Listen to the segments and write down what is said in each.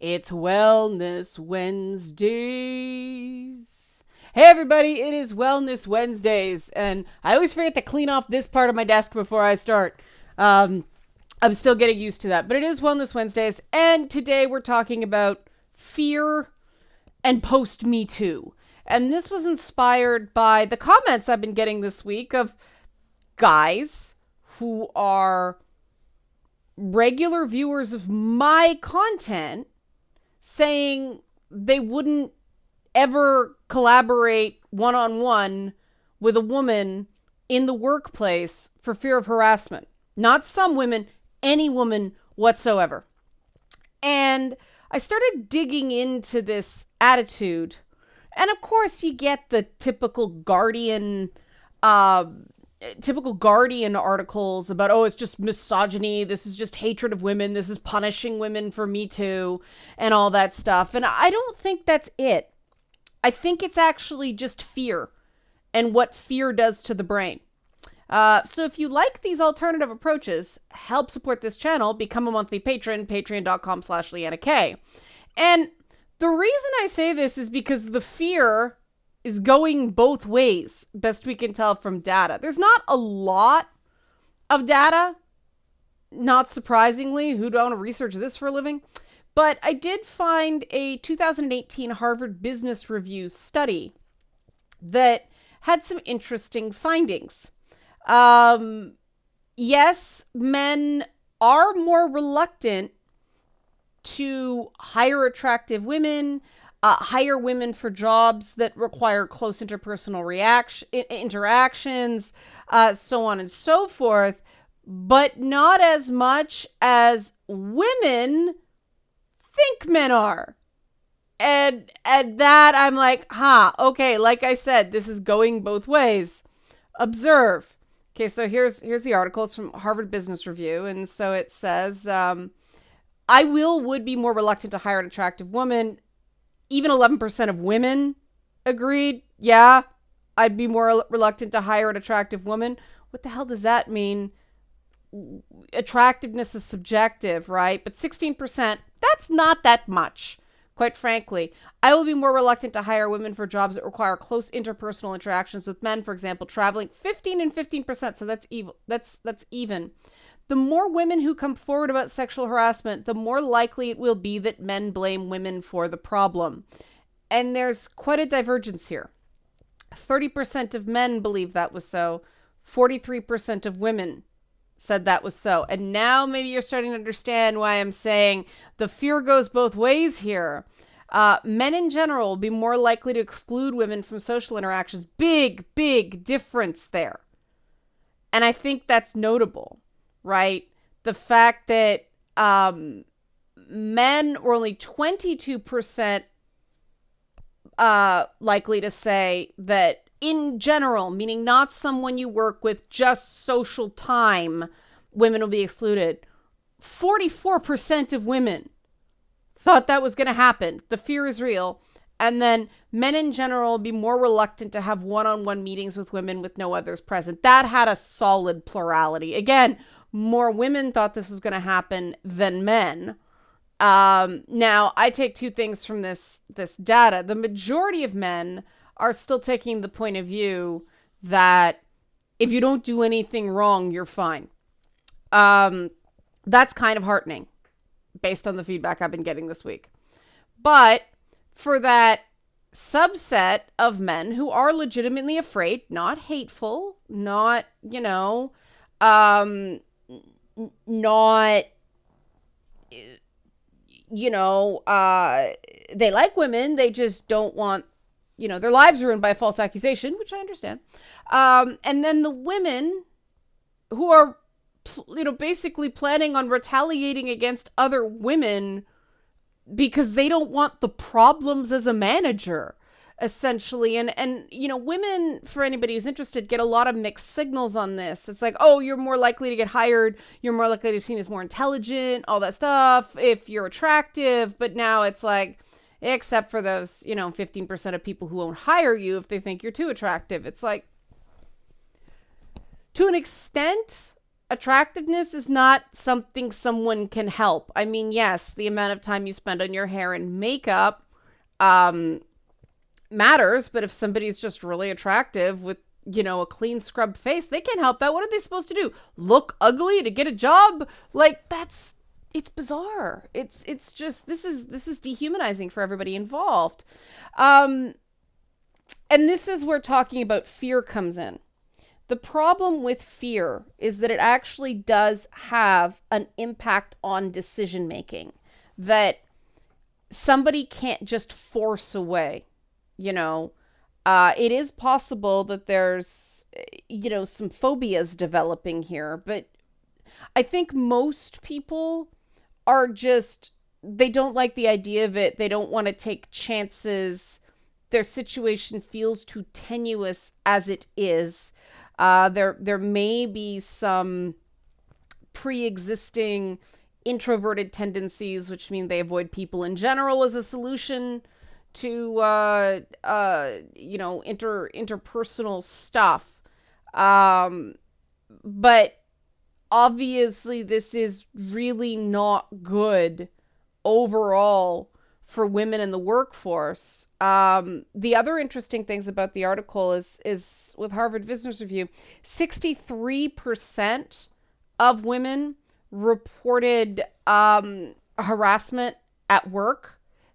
It's Wellness Wednesdays. Hey everybody, it is Wellness Wednesdays, and I always forget to clean off this part of my desk before I start. I'm still getting used to that, but it is Wellness Wednesdays, and today we're talking about fear and post MeToo. And this was inspired by the comments I've been getting this week of guys who are regular viewers of my content saying they wouldn't ever collaborate one-on-one with a woman in the workplace for fear of harassment. Not some women, any woman whatsoever. And I started digging into this attitude. And of course, you get the typical Guardian articles about, oh, it's just misogyny, this is just hatred of women, this is punishing women for Me Too, and all that stuff. And I don't think that's it. I think it's actually just fear and what fear does to the brain. So if you like these alternative approaches, help support this channel, become a monthly patron, patreon.com/LeannaK. And the reason I say this is because the fear is going both ways, best we can tell from data. There's not a lot of data, not surprisingly. Who'd want to research this for a living? But I did find a 2018 Harvard Business Review study that had some interesting findings. Yes, men are more reluctant to hire attractive women, hire women for jobs that require close interpersonal interactions, so on and so forth, but not as much as women think men are. And at that, I'm like, okay, like I said, this is going both ways. Observe. Okay, so here's the article. It's from Harvard Business Review, and so it says, I would be more reluctant to hire an attractive woman. Even 11% of women agreed. Yeah, I'd be more reluctant to hire an attractive woman. What the hell does that mean? Attractiveness is subjective, right? But 16%, that's not that much, quite frankly. I will be more reluctant to hire women for jobs that require close interpersonal interactions with men, for example, traveling. 15 and 15%, so that's even. The more women who come forward about sexual harassment, the more likely it will be that men blame women for the problem. And there's quite a divergence here. 30% of men believe that was so. 43% of women said that was so. And now maybe you're starting to understand why I'm saying the fear goes both ways here. Men in general will be more likely to exclude women from social interactions. Big difference there. And I think that's notable. Right? The fact that men were only 22% likely to say that in general, meaning not someone you work with, just social time, women will be excluded. 44% of women thought that was going to happen. The fear is real. And then men in general will be more reluctant to have one-on-one meetings with women with no others present. That had a solid plurality. Again, more women thought this was going to happen than men. Now, I take two things from this data. The majority of men are still taking the point of view that if you don't do anything wrong, you're fine. That's kind of heartening based on the feedback I've been getting this week. But for that subset of men who are legitimately afraid, not hateful, not, they like women, they just don't want, their lives ruined by a false accusation, which I understand. And then the women who are, basically planning on retaliating against other women because they don't want the problems as a manager, essentially. And women, for anybody who's interested, get a lot of mixed signals on this. It's like, oh, you're more likely to get hired, you're more likely to be seen as more intelligent, all that stuff, if you're attractive. But now it's like, except for those, 15% of people who won't hire you if they think you're too attractive. It's like, to an extent, attractiveness is not something someone can help. I mean, yes, the amount of time you spend on your hair and makeup um, matters, but if somebody's just really attractive with, a clean scrubbed face, they can't help that. What are they supposed to do? Look ugly to get a job? Like, it's bizarre. It's just, this is dehumanizing for everybody involved. Um, and this is where talking about fear comes in. The problem with fear is that it actually does have an impact on decision making that somebody can't just force away, you know. It is possible that there's, some phobias developing here, but I think most people are just, they don't like the idea of it. They don't want to take chances. Their situation feels too tenuous as it is. There may be some pre-existing introverted tendencies, which mean they avoid people in general as a solution to interpersonal stuff. But obviously this is really not good overall for women in the workforce. The other interesting things about the article is with Harvard Business Review, 63% of women reported harassment at work.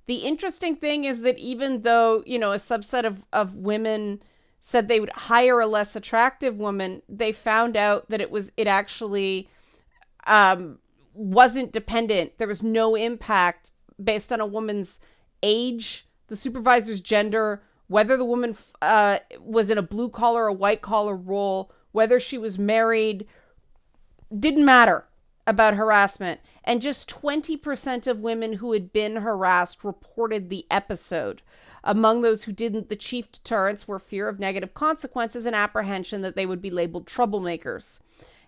The interesting thing is that even though, a subset of women said they would hire a less attractive woman, they found out that it actually wasn't dependent. There was no impact based on a woman's age, the supervisor's gender, whether the woman was in a blue collar or white collar role, whether she was married, didn't matter about harassment. And just 20% of women who had been harassed reported the episode. Among those who didn't, the chief deterrents were fear of negative consequences and apprehension that they would be labeled troublemakers.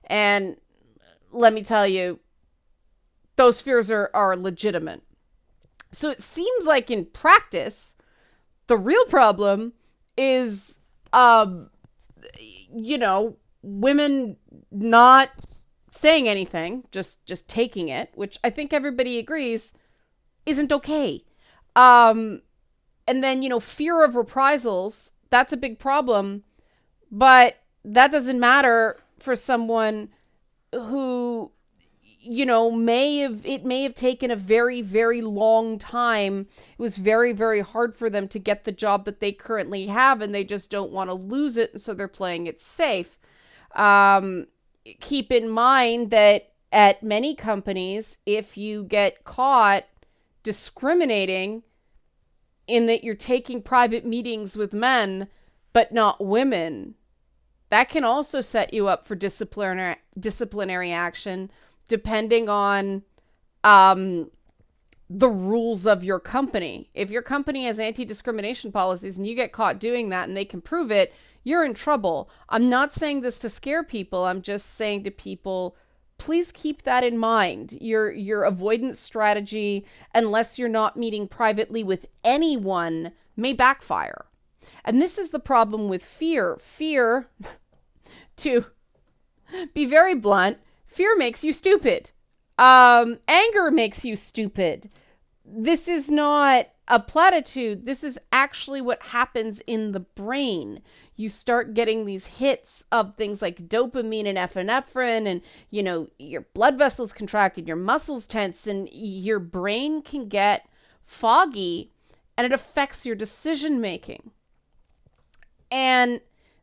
And let me tell you, those fears are legitimate. So it seems like in practice, the real problem is, women not saying anything, just taking it, which I think everybody agrees isn't okay. And then, fear of reprisals, that's a big problem, but that doesn't matter for someone who, may have taken a very, very long time. It was very, very hard for them to get the job that they currently have, and they just don't want to lose it, and so they're playing it safe. Keep in mind that at many companies, if you get caught discriminating in that you're taking private meetings with men, but not women, that can also set you up for disciplinary action, depending on the rules of your company. If your company has anti-discrimination policies and you get caught doing that and they can prove it, you're in trouble. I'm not saying this to scare people. I'm just saying to people, please keep that in mind. Your avoidance strategy, unless you're not meeting privately with anyone, may backfire. And this is the problem with fear. Fear, to be very blunt, fear makes you stupid. Anger makes you stupid. This is not a platitude. This is actually what happens in the brain. You start getting these hits of things like dopamine and epinephrine, and, your blood vessels contract and your muscles tense, and your brain can get foggy, and it affects your decision making. And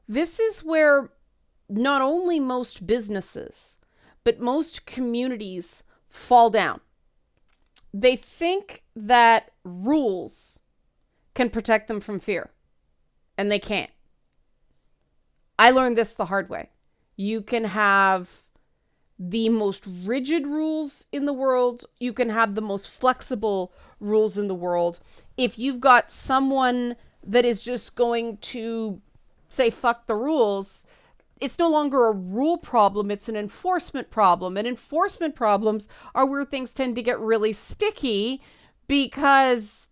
this is where not only most businesses, but most communities fall down. They think that rules can protect them from fear, and they can't. I learned this the hard way. You can have the most rigid rules in the world. You can have the most flexible rules in the world. If you've got someone that is just going to say, fuck the rules, it's no longer a rule problem, it's an enforcement problem. And enforcement problems are where things tend to get really sticky, because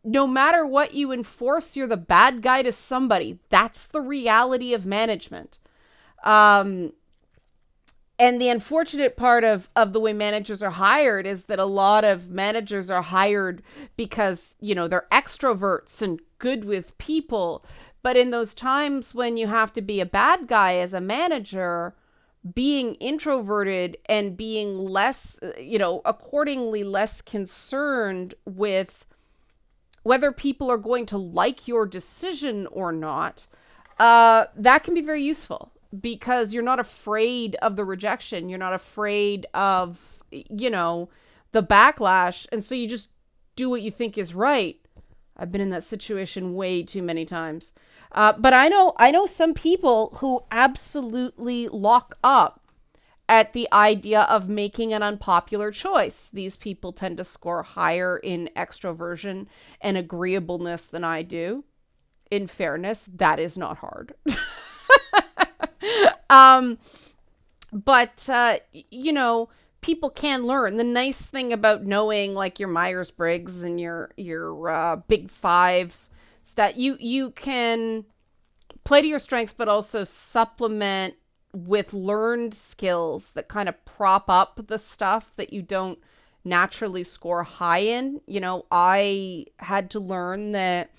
no matter what you enforce, you're the bad guy to somebody. That's the reality of management. And And the unfortunate part of the way managers are hired is that a lot of managers are hired because, they're extroverts and good with people. But in those times when you have to be a bad guy as a manager, being introverted and being less, accordingly less concerned with whether people are going to like your decision or not, that can be very useful because you're not afraid of the rejection. You're not afraid of, the backlash. And so you just do what you think is right. I've been in that situation way too many times. But I know some people who absolutely lock up at the idea of making an unpopular choice. These people tend to score higher in extroversion and agreeableness than I do. In fairness, that is not hard. But people can learn. The nice thing about knowing like your Myers-Briggs and your Big Five stat, you can play to your strengths, but also supplement with learned skills that kind of prop up the stuff that you don't naturally score high in. I had to learn that,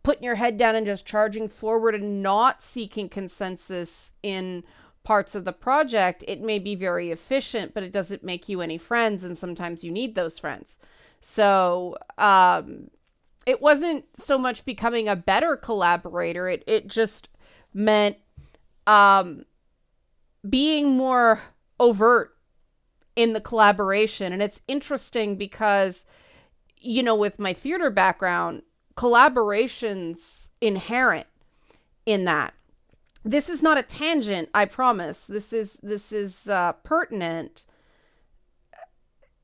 putting your head down and just charging forward and not seeking consensus in parts of the project, it may be very efficient, but it doesn't make you any friends. And sometimes you need those friends. So, it wasn't so much becoming a better collaborator. It just meant, being more overt in the collaboration. And it's interesting because, with my theater background, collaboration's inherent in that. This is not a tangent, I promise. This is pertinent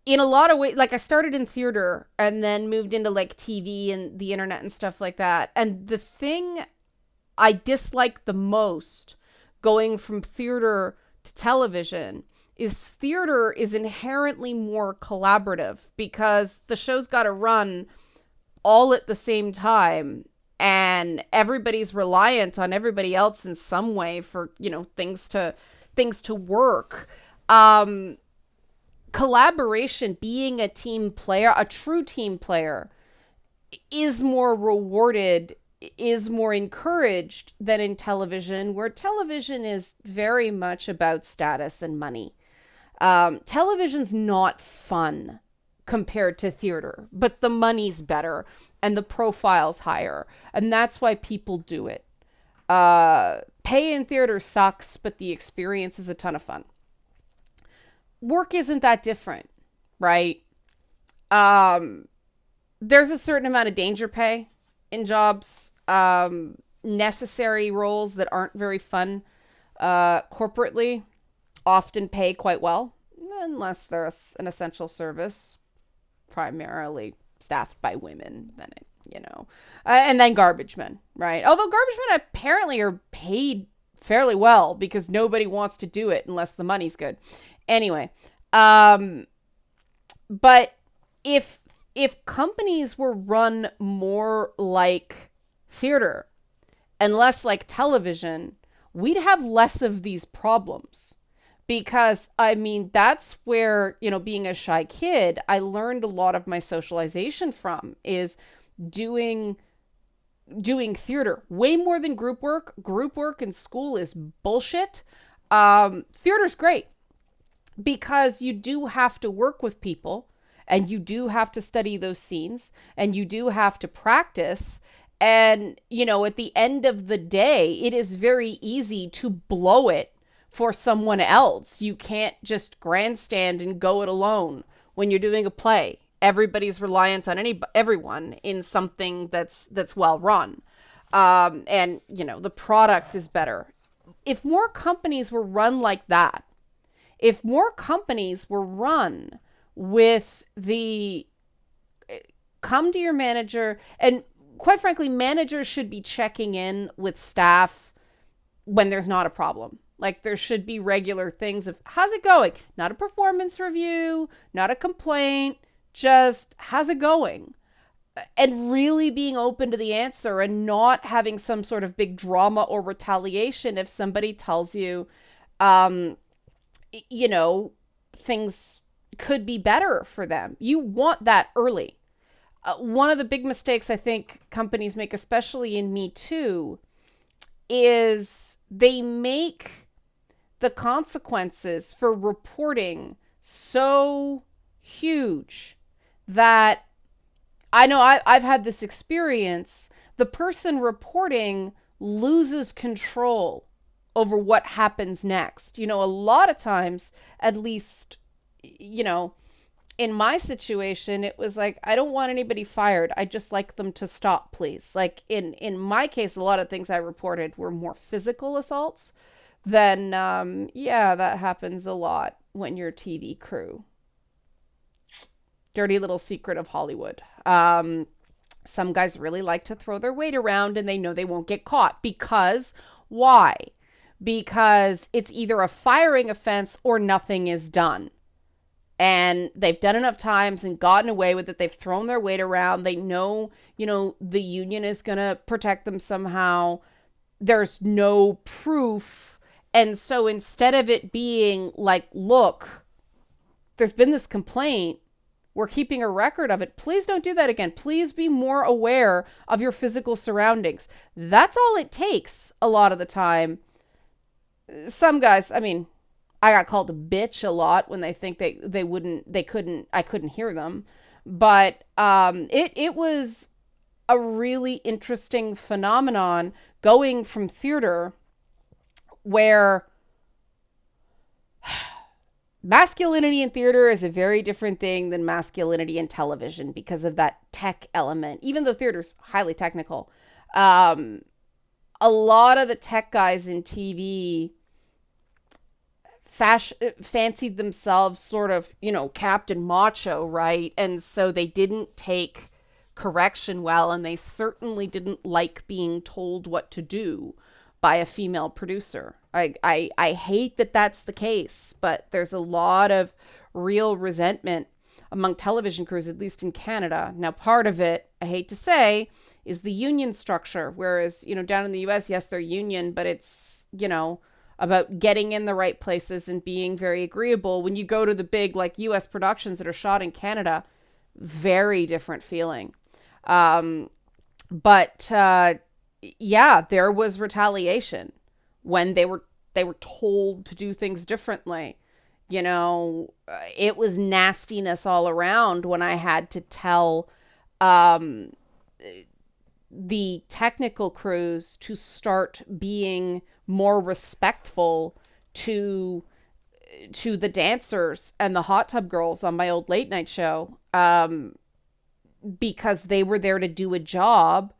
in a lot of ways. Like I started in theater and then moved into like TV and the internet and stuff like that. And the thing I dislike the most going from theater to television is theater is inherently more collaborative because the show's got to run all at the same time and everybody's reliant on everybody else in some way for, things to work. Collaboration, being a team player, a true team player, is more rewarded, is more encouraged than in television, where television is very much about status and money. Television's not fun compared to theater, but the money's better and the profile's higher. And that's why people do it. Pay in theater sucks, but the experience is a ton of fun. Work isn't that different, right? There's a certain amount of danger pay in jobs, necessary roles that aren't very fun, corporately often pay quite well, unless they're an essential service, primarily staffed by women, then and then garbage men, right? Although garbage men apparently are paid fairly well because nobody wants to do it unless the money's good. Anyway, but if companies were run more like theater and less like television, we'd have less of these problems. Because, that's where, being a shy kid, I learned a lot of my socialization from is doing theater. Way more than group work. Group work in school is bullshit. Theater's great because you do have to work with people and you do have to study those scenes and you do have to practice. And, at the end of the day, it is very easy to blow it for someone else. You can't just grandstand and go it alone when you're doing a play. Everybody's reliant on everyone in something that's well run. And, the product is better. If more companies were run like that, if more companies were run with the come to your manager, and quite frankly, managers should be checking in with staff when there's not a problem. Like there should be regular things of how's it going? Not a performance review, not a complaint, just how's it going? And really being open to the answer and not having some sort of big drama or retaliation if somebody tells you um, you know, things could be better for them. You want that early. One of the big mistakes I think companies make, especially in Me Too, is they make the consequences for reporting so huge that I know I've had this experience. The person reporting loses control over what happens next. A lot of times, at least, you know, in my situation, it was like, I don't want anybody fired. I just like them to stop, please. Like in my case, a lot of things I reported were more physical assaults. Then, yeah, that happens a lot when you're a TV crew. Dirty little secret of Hollywood. Some guys really like to throw their weight around and they know they won't get caught because why? Because it's either a firing offense or nothing is done. And they've done enough times and gotten away with it. They've thrown their weight around. They know, the union is going to protect them somehow. There's no proof. And so instead of it being like, look, there's been this complaint, we're keeping a record of it. Please don't do that again. Please be more aware of your physical surroundings. That's all it takes a lot of the time. Some guys, I mean, I got called a bitch a lot when they think I couldn't hear them. But it was a really interesting phenomenon going from theater where masculinity in theater is a very different thing than masculinity in television because of that tech element. Even though theater's highly technical, a lot of the tech guys in TV fancied themselves sort of, Captain Macho, right? And so they didn't take correction well, and they certainly didn't like being told what to do by a female producer. I hate that that's the case, but there's a lot of real resentment among television crews, at least in Canada. Now, part of it, I hate to say, is the union structure. Whereas, down in the US, yes, they're union, but it's, about getting in the right places and being very agreeable. When you go to the big, like, US productions that are shot in Canada, very different feeling. But yeah, there was retaliation when they were told to do things differently. It was nastiness all around when I had to tell the technical crews to start being more respectful to the dancers and the hot tub girls on my old late night show, because they were there to do a job.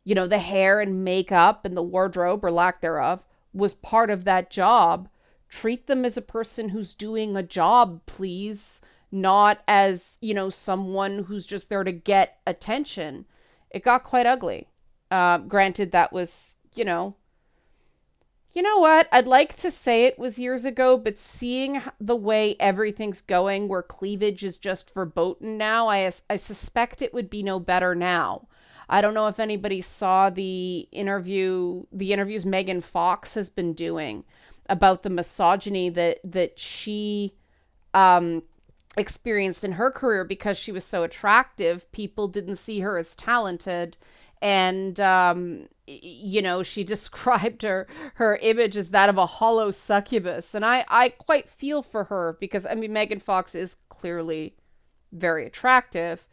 The hair and makeup and the wardrobe, or lack thereof, was part of that job. Treat them as a person who's doing a job, please, not as, someone who's just there to get attention. It got quite ugly. Granted, that was, you know what? I'd like to say it was years ago, but seeing the way everything's going, where cleavage is just verboten now, I suspect it would be no better now. I don't know if anybody saw the interviews Megan Fox has been doing about the misogyny that she experienced in her career because she was so attractive. People didn't see her as talented. And, she described her image as that of a hollow succubus. And I quite feel for her because, Megan Fox is clearly very attractive.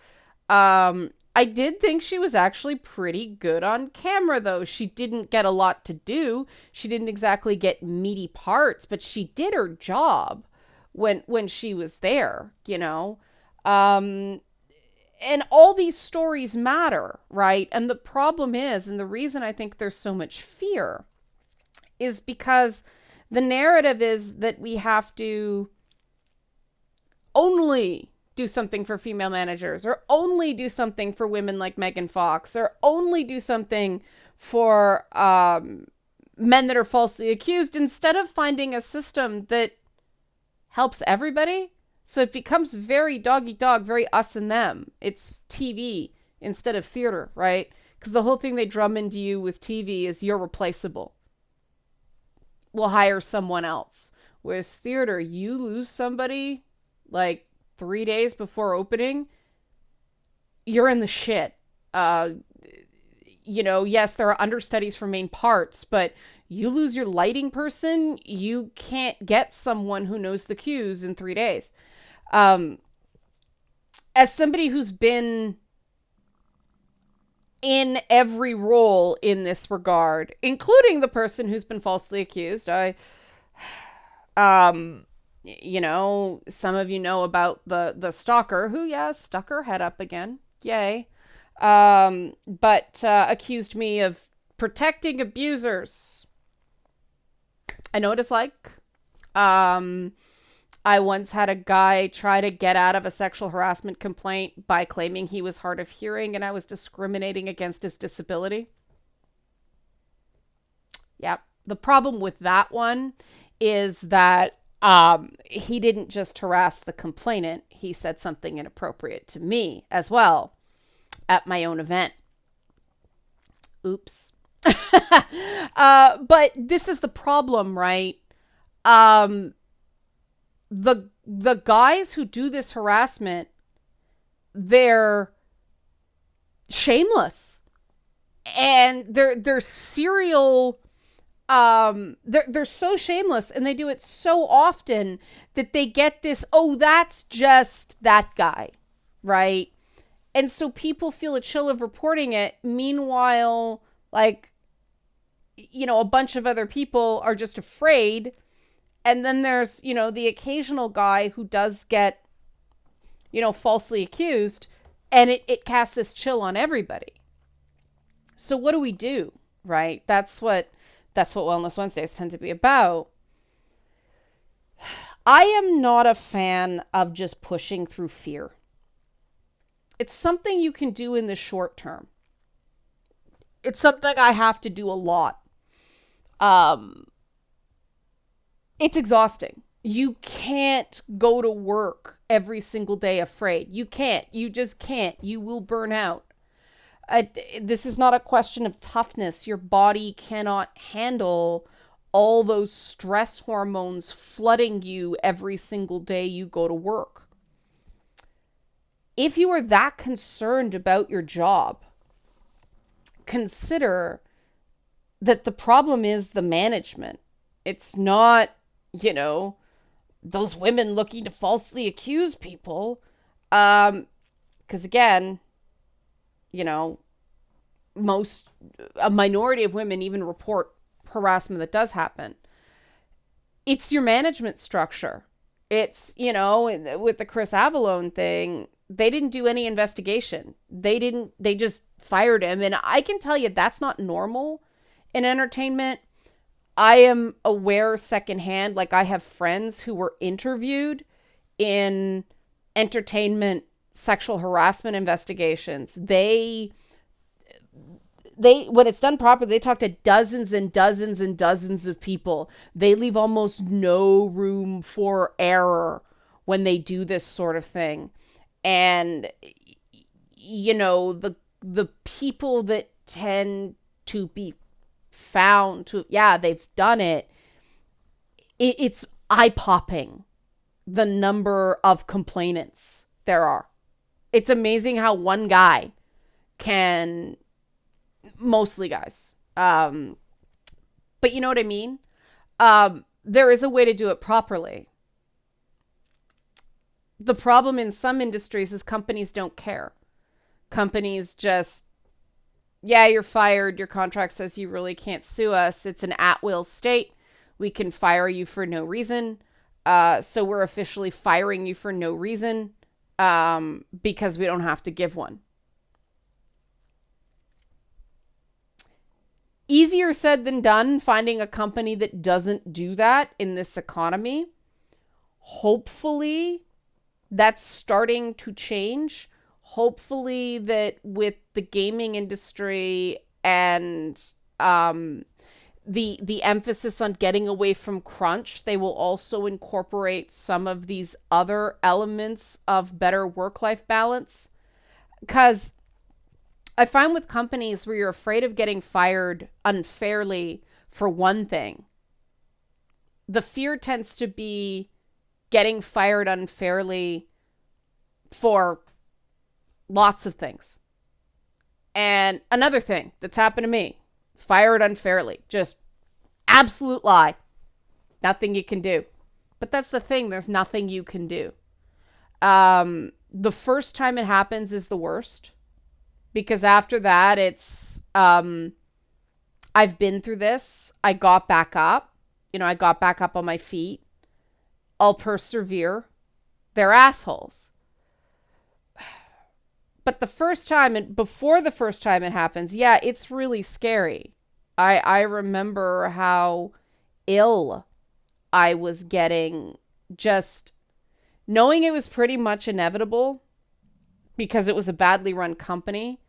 I did think she was actually pretty good on camera, though. She didn't get a lot to do. She didn't exactly get meaty parts, but she did her job when she was there, and all these stories matter, right? And the problem is, and the reason I think there's so much fear, is because the narrative is that we have to only do something for female managers, or only do something for women like Megan Fox, or only do something for men that are falsely accused, instead of finding a system that helps everybody. So it becomes very dog eat dog, very us and them. It's TV instead of theater, right? Because the whole thing they drum into you with TV is you're replaceable. we'll hire someone else. Whereas theater, you lose somebody like 3 days before opening, you're in the shit. Yes, there are understudies for main parts, but you lose your lighting person, you can't get someone who knows the cues in 3 days. As somebody who's been in every role in this regard, including the person who's been falsely accused, some of you know about the stalker who, stuck her head up again. Yay. But accused me of protecting abusers. I know what it's like. I once had a guy try to get out of a sexual harassment complaint by claiming he was hard of hearing and I was discriminating against his disability. Yeah. The problem with that one is that he didn't just harass the complainant. He said something inappropriate to me as well at my own event. Oops. But this is the problem, right? The guys who do this harassment, they're shameless, and they're serial. They're so shameless, and they do it so often that they get this, oh, that's just that guy, right? And so people feel a chill of reporting it. Meanwhile, like, a bunch of other people are just afraid. And then there's, the occasional guy who does get, falsely accused, and it casts this chill on everybody. So what do we do, right? That's what Wellness Wednesdays tend to be about. I am not a fan of just pushing through fear. It's something you can do in the short term. It's something I have to do a lot. It's exhausting. You can't go to work every single day afraid. You can't. You just can't. You will burn out. This is not a question of toughness. Your body cannot handle all those stress hormones flooding you every single day you go to work. If you are that concerned about your job, consider that the problem is the management. It's not, those women looking to falsely accuse people. Because again, a minority of women even report harassment that does happen. It's your management structure. It's, with the Chris Avallone thing, they didn't do any investigation. They just fired him. And I can tell you that's not normal in entertainment. I am aware secondhand, like I have friends who were interviewed in entertainment sexual harassment investigations. They when it's done properly, they talk to dozens and dozens and dozens of people. They leave almost no room for error when they do this sort of thing. And, the people that tend to be found to, they've done it. It's eye-popping, the number of complainants there are. It's amazing how one guy can, mostly guys, but you know what I mean? There is a way to do it properly. The problem in some industries is companies don't care. Companies just, you're fired. Your contract says you really can't sue us. It's an at-will state. We can fire you for no reason. So we're officially firing you for no reason because we don't have to give one. Easier said than done, finding a company that doesn't do that in this economy. Hopefully that's starting to change. Hopefully that with the gaming industry and the emphasis on getting away from crunch, they will also incorporate some of these other elements of better work-life balance. Because I find with companies where you're afraid of getting fired unfairly for one thing, the fear tends to be getting fired unfairly for lots of things. And another thing that's happened to me, fired unfairly, just absolute lie. Nothing you can do. But that's the thing, there's nothing you can do. The first time it happens is the worst, because after that it's I've been through this. I got back up. I got back up on my feet. I'll persevere. They're assholes. But the first time, and before the first time it happens, yeah, it's really scary. I remember how ill I was getting, just knowing it was pretty much inevitable because it was a badly run company,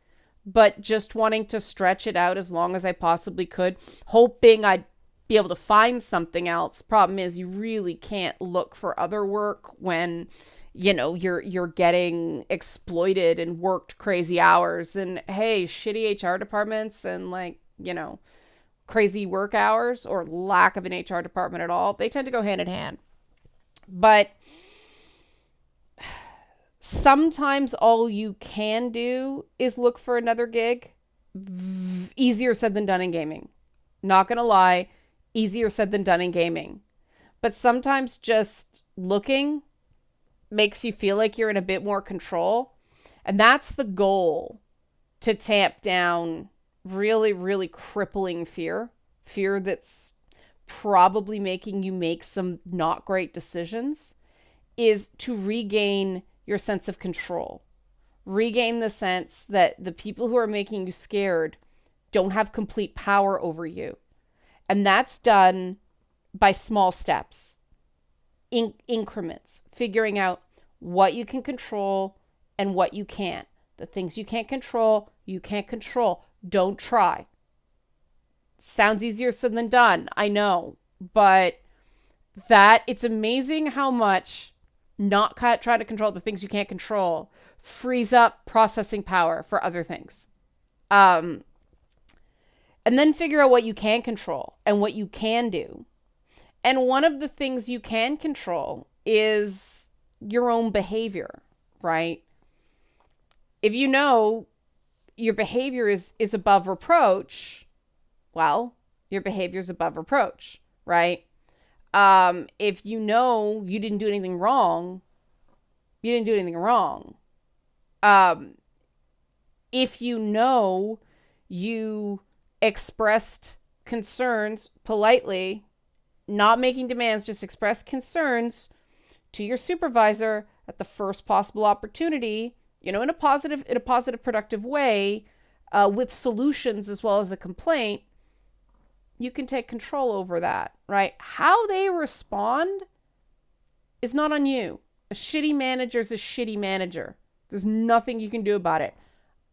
but just wanting to stretch it out as long as I possibly could, hoping I'd be able to find something else. Problem is, you really can't look for other work when you're getting exploited and worked crazy hours, and hey, shitty HR departments and crazy work hours, or lack of an HR department at all, they tend to go hand in hand. But sometimes all you can do is look for another gig. Easier said than done in gaming. Not gonna lie, easier said than done in gaming. But sometimes just looking makes you feel like you're in a bit more control. And that's the goal, to tamp down really, really crippling fear that's probably making you make some not great decisions, is to regain your sense of control. Regain the sense that the people who are making you scared don't have complete power over you. And that's done by small steps, increments, figuring out what you can control and what you can't. The things you can't control, you can't control. Don't try. Sounds easier said than done, I know. But it's amazing how much not trying to control the things you can't control frees up processing power for other things. And then figure out what you can control and what you can do. And one of the things you can control is your own behavior, right? If you know your behavior is above reproach, well, your behavior is above reproach, right? If you know you didn't do anything wrong, you didn't do anything wrong. If you know you expressed concerns politely, not making demands, just express concerns to your supervisor at the first possible opportunity, in a positive, productive way, with solutions as well as a complaint, you can take control over that, right? How they respond is not on you. A shitty manager is a shitty manager. There's nothing you can do about it.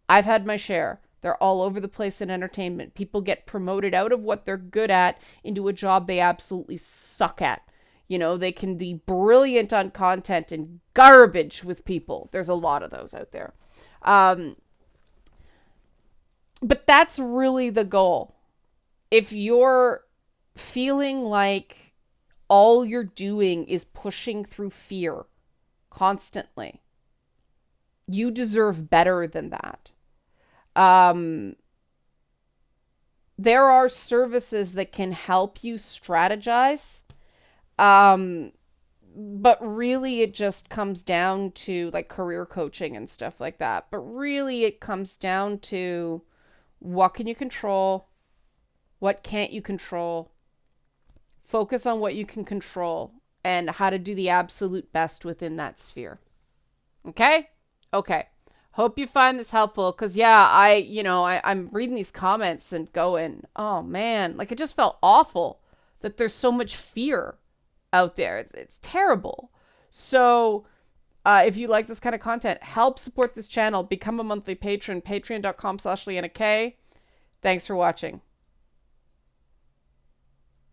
I've had my share. They're all over the place in entertainment. People get promoted out of what they're good at into a job they absolutely suck at. They can be brilliant on content and garbage with people. There's a lot of those out there. But that's really the goal. If you're feeling like all you're doing is pushing through fear constantly, you deserve better than that. There are services that can help you strategize. But really it just comes down to career coaching and stuff like that. But really it comes down to what can you control? What can't you control? Focus on what you can control and how to do the absolute best within that sphere. Okay? Okay. Hope you find this helpful, because I'm reading these comments and going, oh man, it just felt awful that there's so much fear out there. It's terrible. So if you like this kind of content, help support this channel. Become a monthly patron, patreon.com/LeannaK. Thanks for watching.